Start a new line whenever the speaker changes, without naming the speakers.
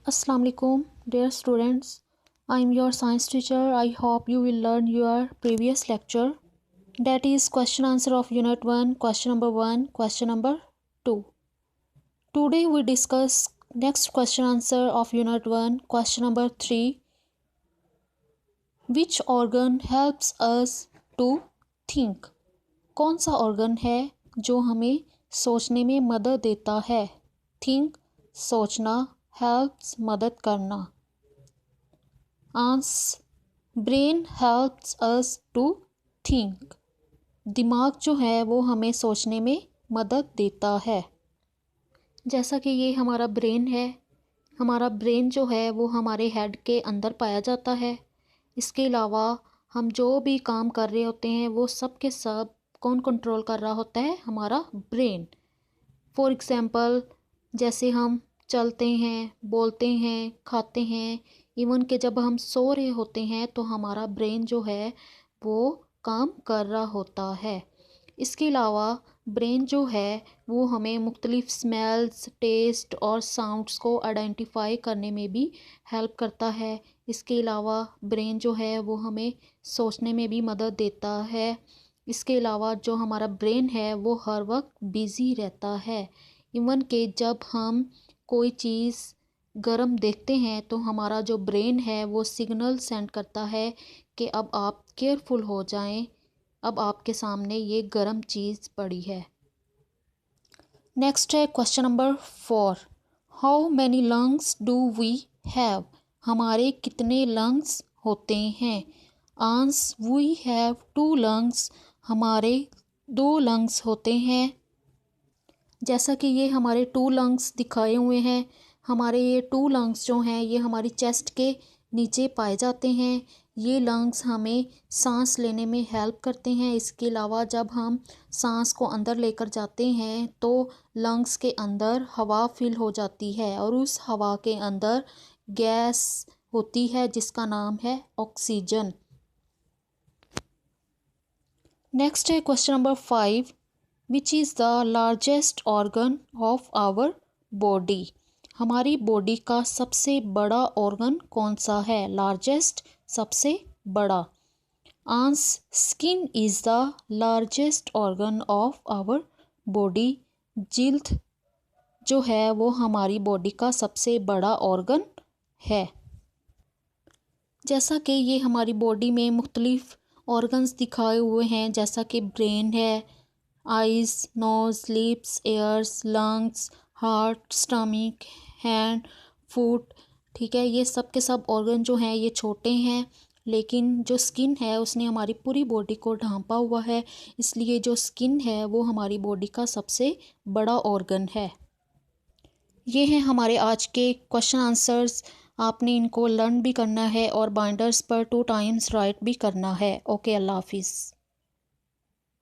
Assalamu alaikum, dear students. I am your science teacher. I hope you will learn your previous lecture. That is question answer of unit 1, question number 1, question number 2. Today we discuss next question answer of unit 1, question number 3. Which organ helps us to think? कौन सा organ है जो हमें सोचने में मदद देता है? Think सोचना, helps मदद करना. Answer brain helps us to think. दिमाग जो है वो हमें सोचने में मदद देता है. जैसा कि ये हमारा ब्रेन है, हमारा ब्रेन जो है वो हमारे हेड के अंदर पाया जाता है. इसके अलावा हम जो भी काम कर रहे होते हैं वो सब के सब कौन कंट्रोल कर रहा होता है? हमारा ब्रेन. फॉर एग्ज़ाम्पल जैसे हम चलते हैं, बोलते हैं, खाते हैं, इवन कि जब हम सो रहे होते हैं तो हमारा ब्रेन जो है वो काम कर रहा होता है. इसके अलावा ब्रेन जो है वो हमें मुख्तलिफ स्मेल्स, टेस्ट और साउंड्स को आइडेंटिफाई करने में भी हेल्प करता है. इसके अलावा ब्रेन जो है वो हमें सोचने में भी मदद देता है. इसके अलावा जो हमारा ब्रेन है वो हर वक्त बिज़ी रहता है. इवन कि जब हम कोई चीज़ गर्म देखते हैं तो हमारा जो ब्रेन है वो सिग्नल सेंड करता है कि अब आप केयरफुल हो जाएं, अब आपके सामने ये गर्म चीज़ पड़ी है. नेक्स्ट है question number 4. How many lungs do we have? हमारे कितने लंग्स होते हैं? Answer we have 2 lungs. हमारे 2 लंग्स होते हैं. जैसा कि ये हमारे 2 लंग्स दिखाए हुए हैं. हमारे ये 2 लंग्स जो हैं ये हमारी चेस्ट के नीचे पाए जाते हैं. ये लंग्स हमें सांस लेने में हेल्प करते हैं. इसके अलावा जब हम सांस को अंदर लेकर जाते हैं तो लंग्स के अंदर हवा फिल हो जाती है और उस हवा के अंदर गैस होती है जिसका नाम है ऑक्सीजन. नेक्स्ट है question number 5. Which is the largest organ of our body? हमारी बॉडी का सबसे बड़ा ऑर्गन कौन सा है? लार्जेस्ट सबसे बड़ा. Answer skin is the largest organ of our body. जिल्द जो है वो हमारी बॉडी का सबसे बड़ा ऑर्गन है. जैसा कि ये हमारी बॉडी में मुख्तलिफ ऑर्गन्स दिखाए हुए हैं, जैसा कि ब्रेन है, eyes, nose, lips, ears, lungs, heart, stomach, hand, foot. ठीक है, ये सब के सब ऑर्गन जो हैं ये छोटे हैं, लेकिन जो स्किन है उसने हमारी पूरी बॉडी को ढांपा हुआ है. इसलिए जो स्किन है वो हमारी बॉडी का सबसे बड़ा ऑर्गन है. ये हैं हमारे आज के क्वेश्चन आंसर्स. आपने इनको लर्न भी करना है और बाइंडर्स पर 2 टाइम्स राइट भी करना है. ओके, अल्लाह हाफिज़.